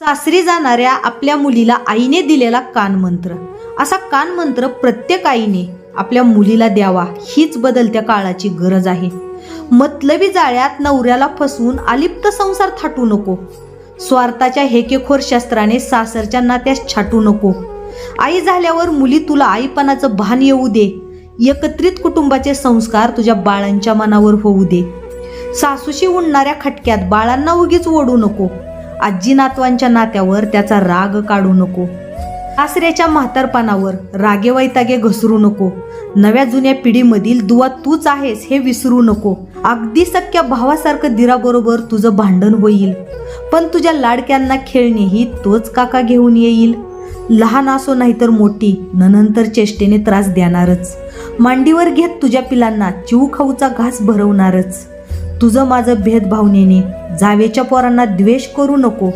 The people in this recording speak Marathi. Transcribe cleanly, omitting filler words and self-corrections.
सासरी जाणाऱ्या आपल्या मुलीला आईने दिलेला कानमंत्र. असा कानमंत्र प्रत्येक आईने आपल्या मुलीला द्यावा, हीच बदलत्या काळाची गरज आहे. मतलबी जाळ्यात नवऱ्याला फसवून अलिप्त संसार थाटू नको. स्वार्थाच्या हेकेखोर शस्त्राने सासरच्या नात्यास छाटू नको. आई झाल्यावर मुली तुला आईपणाचं भान येऊ दे. एकत्रित कुटुंबाचे संस्कार तुझ्या बाळांच्या मनावर होऊ दे. सासूशी उडणाऱ्या खटक्यात बाळांना उगीच ओढू नको. आजी नातवांच्या नात्यावर त्याचा राग काढू नको. सासऱ्याच्या म्हातारपणावर रागे वैतागे घसरू नको. नव्या जुन्या पिढीमधील दुवा तूच आहेस हे विसरू नको. अगदी सख्या भावासारखं दिराबरोबर तुझं भांडण होईल, पण तुझ्या लाडक्यांना खेळणेही तोच काका घेऊन येईल. लहान असो नाहीतर मोठी, नंतर चेष्टेने त्रास देणारच. मांडीवर घेत तुझ्या पिलांना चिव खाऊचा घास भरवणारच. तुझं माझं भेदभावनेने जावेच्या पोरांना द्वेष करू नको.